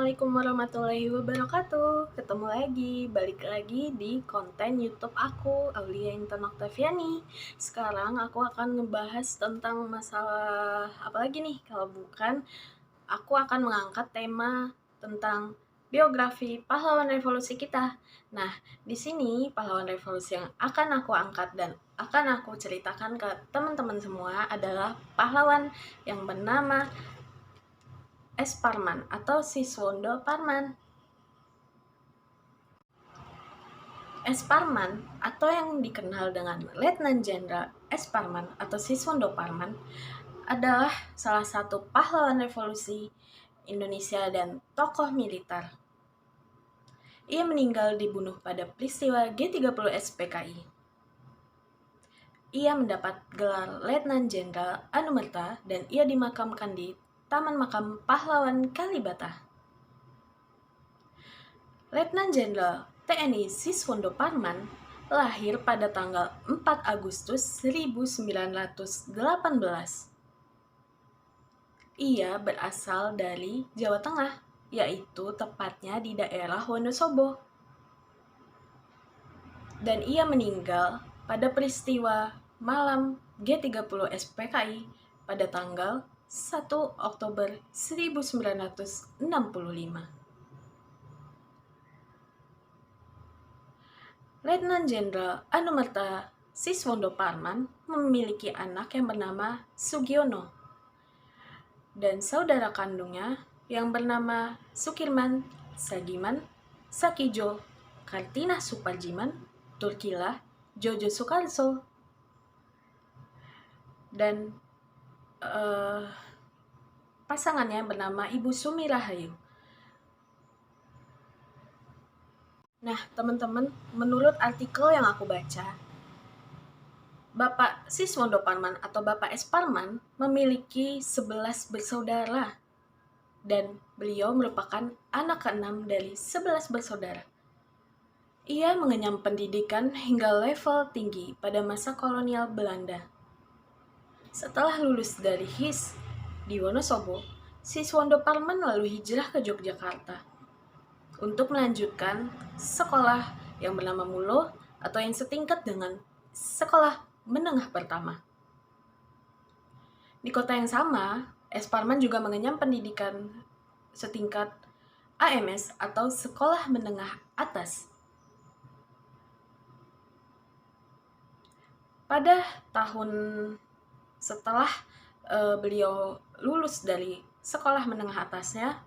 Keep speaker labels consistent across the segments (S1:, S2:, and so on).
S1: Assalamualaikum warahmatullahi wabarakatuh. Ketemu lagi, balik lagi di konten YouTube aku, Aulia Intan Oktaviani. Sekarang aku akan ngebahas tentang masalah apa lagi nih? Kalau bukan, aku akan mengangkat tema tentang biografi pahlawan revolusi kita. Nah, di sini pahlawan revolusi yang akan aku angkat dan akan aku ceritakan ke teman-teman semua adalah pahlawan yang bernama S. Parman atau Siswondo Parman. S. Parman atau yang dikenal dengan Letnan Jenderal S. Parman atau Siswondo Parman adalah salah satu pahlawan revolusi Indonesia dan tokoh militer. Ia meninggal dibunuh pada peristiwa G30 SPKI. Ia mendapat gelar Letnan Jenderal Anumerta dan ia dimakamkan di Taman Makam Pahlawan Kalibata. Letnan Jenderal TNI Siswondo Parman lahir pada tanggal 4 Agustus 1918. Ia berasal dari Jawa Tengah, yaitu tepatnya di daerah Wonosobo. Dan ia meninggal pada peristiwa malam G30 SPKI pada tanggal 1 Oktober 1965. Letnan Jenderal Anumerta Siswondo Parman memiliki anak yang bernama Sugiono dan saudara kandungnya yang bernama Sukirman, Sagiman, Sakijo, Kartina Suparjiman, Turkila, Jojo Sukarso, dan pasangannya bernama Ibu Sumi Rahayu. Nah, teman-teman, menurut artikel yang aku baca, Bapak Siswondo Parman atau Bapak S. Parman memiliki 11 bersaudara dan beliau merupakan anak ke-6 dari 11 bersaudara. Ia mengenyam pendidikan hingga level tinggi pada masa kolonial Belanda. Setelah lulus dari HIS di Wonosobo, Siswondo Parman lalu hijrah ke Yogyakarta untuk melanjutkan sekolah yang bernama Mulo atau yang setingkat dengan sekolah menengah pertama. Di kota yang sama, S. Parman juga mengenyam pendidikan setingkat AMS atau sekolah menengah atas. Pada tahun setelah beliau lulus dari sekolah menengah atasnya,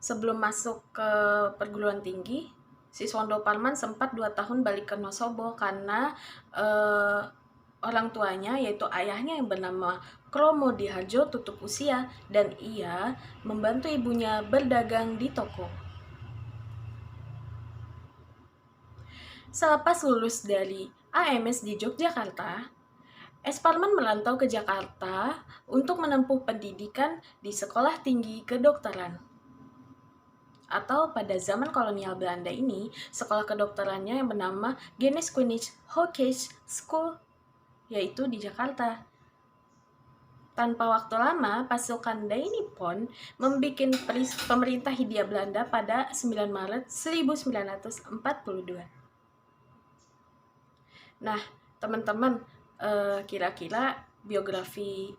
S1: sebelum masuk ke perguruan tinggi, Siswondo Parman sempat 2 tahun balik ke Wonosobo karena orang tuanya, yaitu ayahnya yang bernama Kromo Diharjo, tutup usia dan ia membantu ibunya berdagang di toko. Selepas lulus dari AMS di Yogyakarta, S. Parman merantau ke Jakarta untuk menempuh pendidikan di Sekolah Tinggi Kedokteran. Atau pada zaman kolonial Belanda ini, sekolah kedokterannya yang bernama Geneeskundige Hogeschool School, yaitu di Jakarta. Tanpa waktu lama, pasukan Dai Nippon membuat pemerintah Hindia Belanda pada 9 Maret 1942. Nah, teman-teman, kira-kira biografi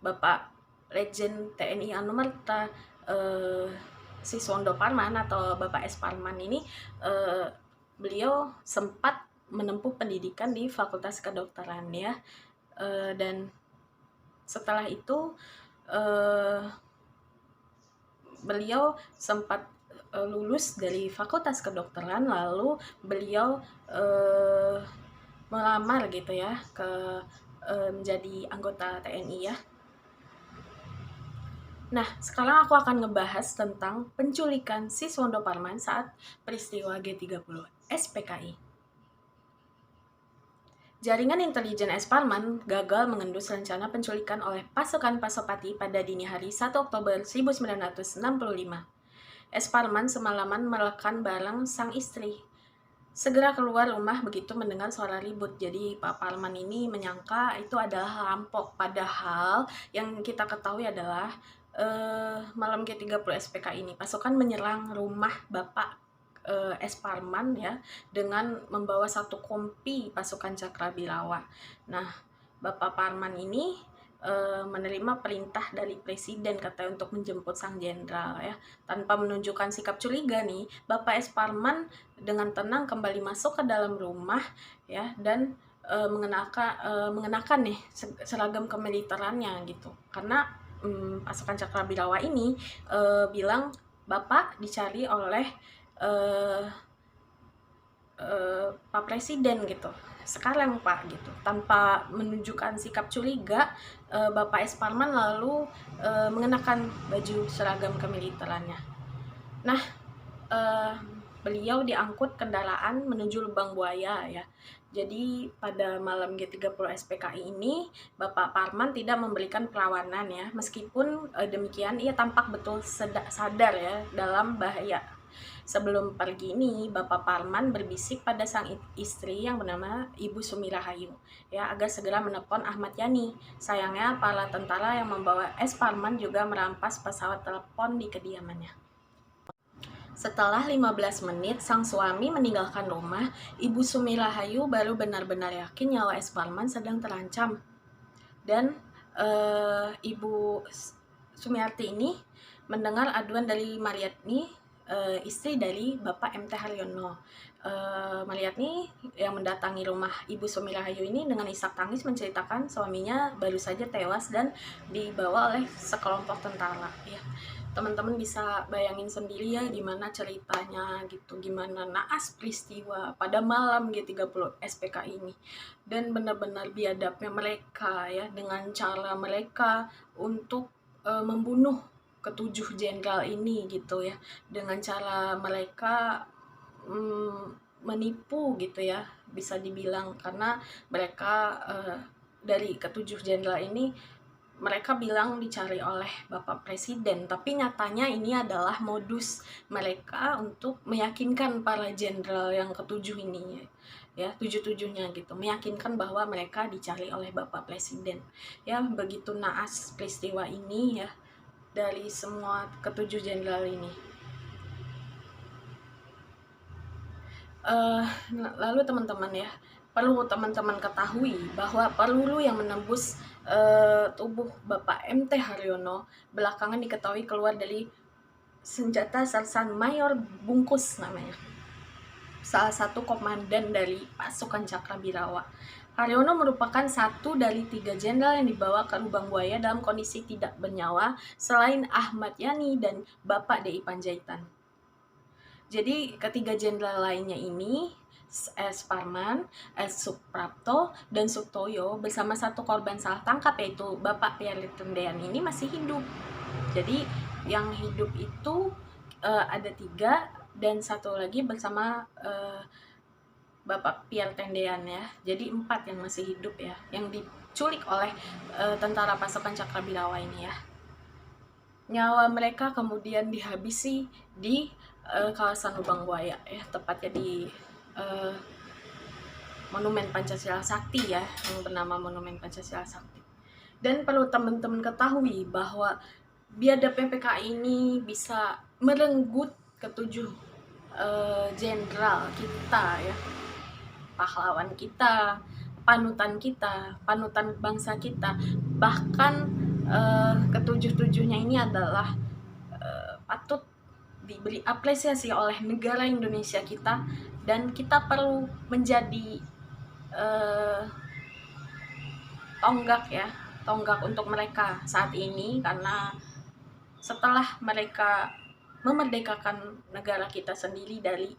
S1: Bapak Legend TNI Anumerta Siswondo Parman atau Bapak S. Parman ini, beliau sempat menempuh pendidikan di Fakultas Kedokteran ya, dan setelah itu beliau sempat lulus dari Fakultas Kedokteran, lalu beliau melamar gitu ya ke menjadi anggota TNI ya. Nah, sekarang aku akan ngebahas tentang penculikan Siswondo Parman saat peristiwa G30 SPKI. Jaringan intelijen S. Parman gagal mengendus rencana penculikan oleh pasukan Pasopati pada dini hari 1 Oktober 1965. S. Parman semalaman melekan barang sang istri. Segera keluar rumah begitu mendengar suara ribut. Jadi Pak Parman ini menyangka itu adalah rampok. Padahal yang kita ketahui adalah malam G30 SPK ini, pasukan menyerang rumah Bapak S. Parman ya, dengan membawa satu kompi pasukan Cakrabirawa. Nah, Bapak Parman ini menerima perintah dari presiden katanya untuk menjemput sang jenderal ya. Tanpa menunjukkan sikap curiga nih, Bapak S. Parman dengan tenang kembali masuk ke dalam rumah ya, dan mengenakan nih seragam kemiliterannya gitu. Karena pasukan Cakrabirawa ini bilang Bapak dicari oleh Pak Presiden gitu. Sekarang Pak gitu. Tanpa menunjukkan sikap curiga, Bapak S. Parman lalu mengenakan baju seragam kemiliterannya. Nah, beliau diangkut kendaraan menuju Lubang Buaya ya. Jadi pada malam G30 SPKI ini Bapak Parman tidak memberikan perlawanan ya. Meskipun demikian ia tampak betul sadar ya dalam bahaya. Sebelum pergi ini, Bapak Parman berbisik pada sang istri yang bernama Ibu Sumirahayu ya, agar segera menelpon Ahmad Yani. Sayangnya para tentara yang membawa S. Parman juga merampas pesawat telepon di kediamannya. Setelah 15 menit sang suami meninggalkan rumah, Ibu Sumirahayu baru benar-benar yakin nyawa S. Parman sedang terancam. Dan Ibu Sumiati ini mendengar aduan dari Mariatni, istri dari Bapak MT Haryono. Mariatni yang mendatangi rumah Ibu Sumirahayu ini dengan isak tangis menceritakan suaminya baru saja tewas dan dibawa oleh sekelompok tentara ya. Teman-teman bisa bayangin sendiri ya gimana ceritanya gitu, gimana naas peristiwa pada malam G30 SPK ini. Dan benar-benar biadabnya mereka ya, dengan cara mereka untuk membunuh ketujuh jenderal ini gitu ya, dengan cara mereka menipu gitu ya, bisa dibilang, karena mereka dari ketujuh jenderal ini mereka bilang dicari oleh Bapak Presiden, tapi nyatanya ini adalah modus mereka untuk meyakinkan para jenderal yang ketujuh ini ya, tujuh-tujuhnya gitu, meyakinkan bahwa mereka dicari oleh Bapak Presiden. Ya, begitu naas peristiwa ini ya dari semua ketujuh jenderal ini. Lalu teman-teman ya, perlu teman-teman ketahui bahwa peluru yang menembus tubuh Bapak MT Haryono belakangan diketahui keluar dari senjata Sersan Mayor Bungkus namanya, salah satu komandan dari pasukan Cakrabirawa. Haryono merupakan satu dari 3 jenderal yang dibawa ke Lubang Buaya dalam kondisi tidak bernyawa selain Ahmad Yani dan Bapak DI Panjaitan. Jadi ketiga jenderal lainnya ini, S. Parman, S. Suprapto, dan Sutoyo bersama satu korban salah tangkap yaitu Bapak Pierre Tendean ini masih hidup. Jadi yang hidup itu ada 3 dan satu lagi bersama Bapak Pierre Tendean ya. Jadi 4 yang masih hidup ya, yang diculik oleh tentara pasukan Cakrabirawa ini ya. Nyawa mereka kemudian dihabisi di kawasan Lubang Buaya ya, tepatnya di Monumen Pancasila Sakti ya, yang bernama Monumen Pancasila Sakti. Dan perlu teman-teman ketahui bahwa biadab PPKI ini bisa merenggut ketujuh jenderal kita ya, pahlawan kita, panutan bangsa kita. Bahkan ketujuh-tujuhnya ini adalah patut diberi apresiasi oleh negara Indonesia kita, dan kita perlu menjadi tonggak untuk mereka saat ini, karena setelah mereka memerdekakan negara kita sendiri dari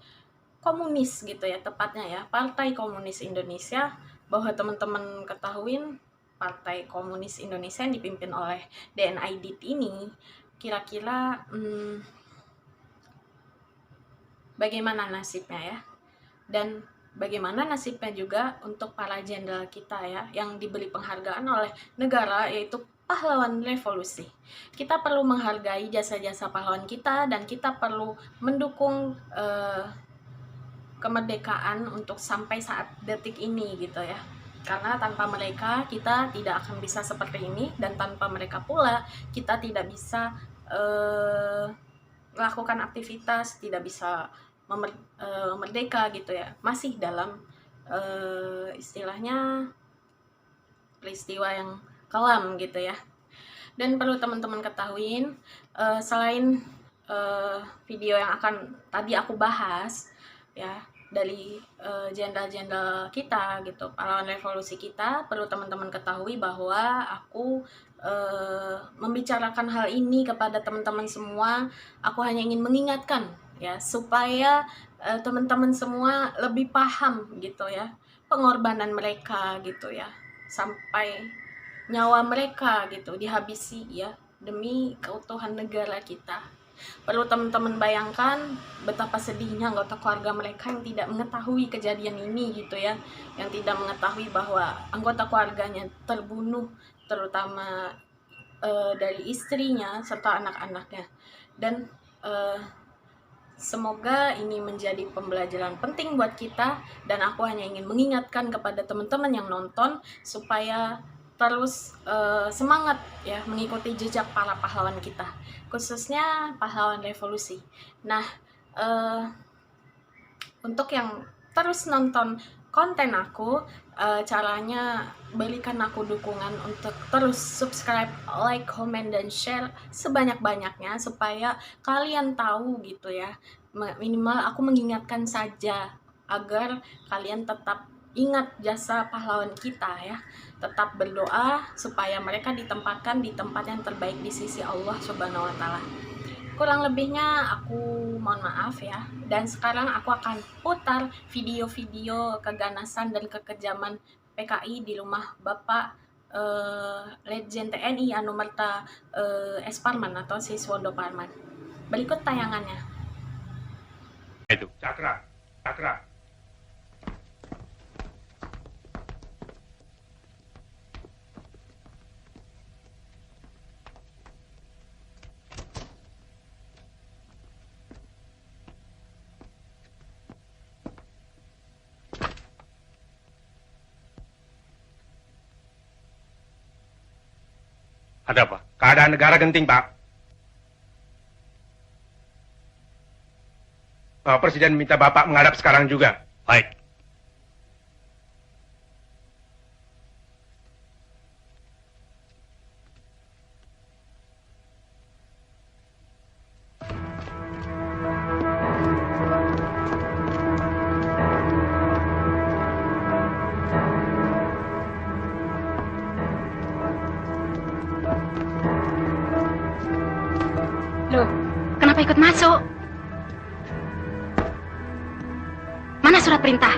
S1: komunis gitu ya, tepatnya ya Partai Komunis Indonesia, bahwa teman-teman ketahuin Partai Komunis Indonesia yang dipimpin oleh DNI DIT ini kira-kira bagaimana nasibnya ya, dan bagaimana nasibnya juga untuk para jenderal kita ya, yang diberi penghargaan oleh negara yaitu pahlawan revolusi. Kita perlu menghargai jasa-jasa pahlawan kita, dan kita perlu mendukung kemerdekaan untuk sampai saat detik ini gitu ya. Karena tanpa mereka kita tidak akan bisa seperti ini, dan tanpa mereka pula kita tidak bisa melakukan aktivitas, tidak bisa merdeka gitu ya, masih dalam istilahnya peristiwa yang kelam gitu ya. Dan perlu teman-teman ketahuin, selain video yang akan tadi aku bahas ya, dari jenderal-jenderal kita gitu, pahlawan revolusi kita, perlu teman-teman ketahui bahwa aku membicarakan hal ini kepada teman-teman semua. Aku hanya ingin mengingatkan ya, supaya teman-teman semua lebih paham gitu ya, pengorbanan mereka gitu ya, sampai nyawa mereka gitu dihabisi ya, demi keutuhan negara kita. Perlu teman-teman bayangkan betapa sedihnya anggota keluarga mereka yang tidak mengetahui kejadian ini gitu ya, yang tidak mengetahui bahwa anggota keluarganya terbunuh, terutama dari istrinya serta anak-anaknya. Dan semoga ini menjadi pembelajaran penting buat kita, dan aku hanya ingin mengingatkan kepada teman-teman yang nonton supaya terus semangat ya mengikuti jejak para pahlawan kita, khususnya pahlawan revolusi. Nah, untuk yang terus nonton konten aku, caranya berikan aku dukungan untuk terus subscribe, like, comment, dan share sebanyak-banyaknya supaya kalian tahu gitu ya. Minimal aku mengingatkan saja agar kalian tetap ingat jasa pahlawan kita ya. Tetap berdoa supaya mereka ditempatkan di tempat yang terbaik di sisi Allah Subhanahu wa taala. Kurang lebihnya aku mohon maaf ya. Dan sekarang aku akan putar video-video keganasan dan kekejaman PKI di rumah Bapak Legend TNI Anumerta S. Parman atau Siswondo Parman. Berikut tayangannya.
S2: Itu Cakra. Ada apa? Keadaan negara genting, Pak. Presiden minta Bapak menghadap sekarang juga. Baik.
S3: Loh, kenapa ikut masuk? Mana surat perintah?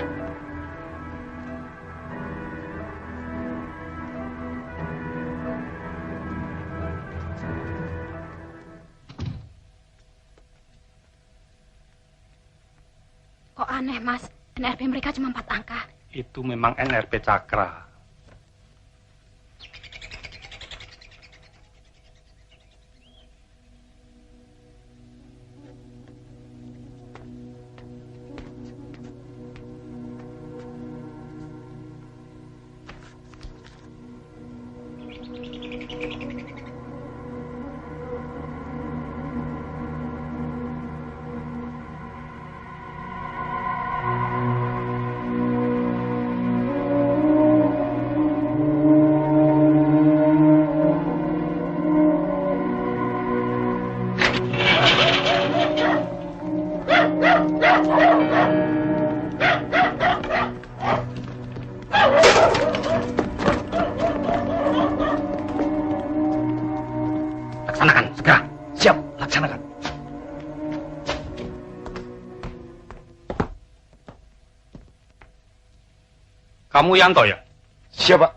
S3: Kok aneh, Mas? NRP mereka cuma 4 angka.
S2: Itu memang NRP Cakra. Laksanakan, segera. Siap, laksanakan. Kamu Yanto ya?
S4: Siapa?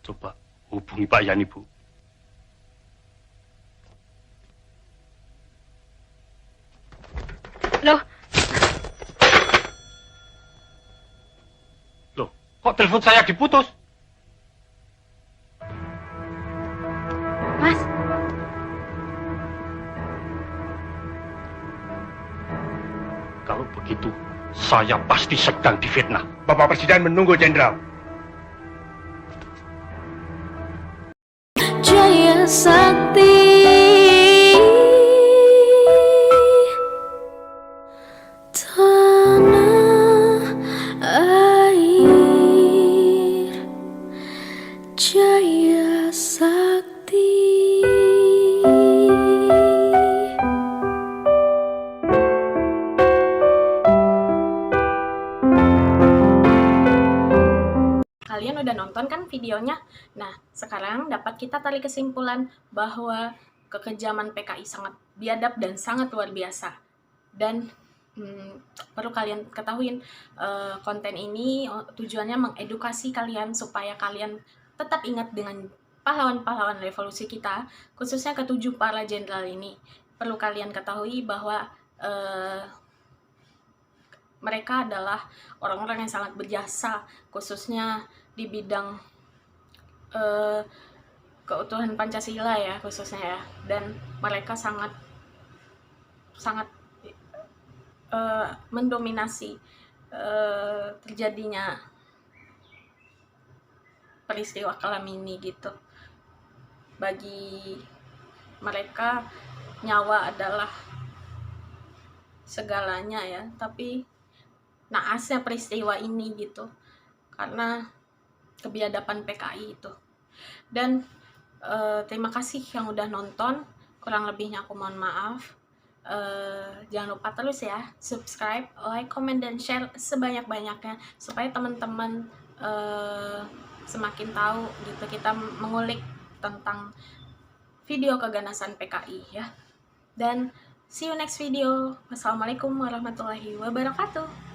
S2: Coba hubungi Pak Yani, Bu.
S3: Loh,
S2: Loh, kok telepon saya diputus?
S3: Mas,
S2: begitu, saya pasti sedang difitnah.
S4: Bapak Presiden menunggu, Jenderal.
S5: Jaya Sakti, tanah air, Jaya Sakti.
S1: Kalian udah nonton kan videonya? Nah, sekarang dapat kita tarik kesimpulan bahwa kekejaman PKI sangat biadab dan sangat luar biasa. Dan perlu kalian ketahuin, konten ini tujuannya mengedukasi kalian supaya kalian tetap ingat dengan pahlawan-pahlawan revolusi kita, khususnya ketujuh para jenderal ini. Perlu kalian ketahui bahwa mereka adalah orang-orang yang sangat berjasa, khususnya di bidang keutuhan Pancasila ya, khususnya ya. Dan mereka sangat mendominasi terjadinya peristiwa kelam ini gitu. Bagi mereka nyawa adalah segalanya ya, tapi naasnya peristiwa ini gitu karena kebiadaban PKI itu. Dan terima kasih yang udah nonton, kurang lebihnya aku mohon maaf. Jangan lupa terus ya subscribe, like, comment, dan share sebanyak-banyaknya supaya teman-teman semakin tahu gitu kita mengulik tentang video keganasan PKI ya. Dan see you next video. Wassalamualaikum warahmatullahi wabarakatuh.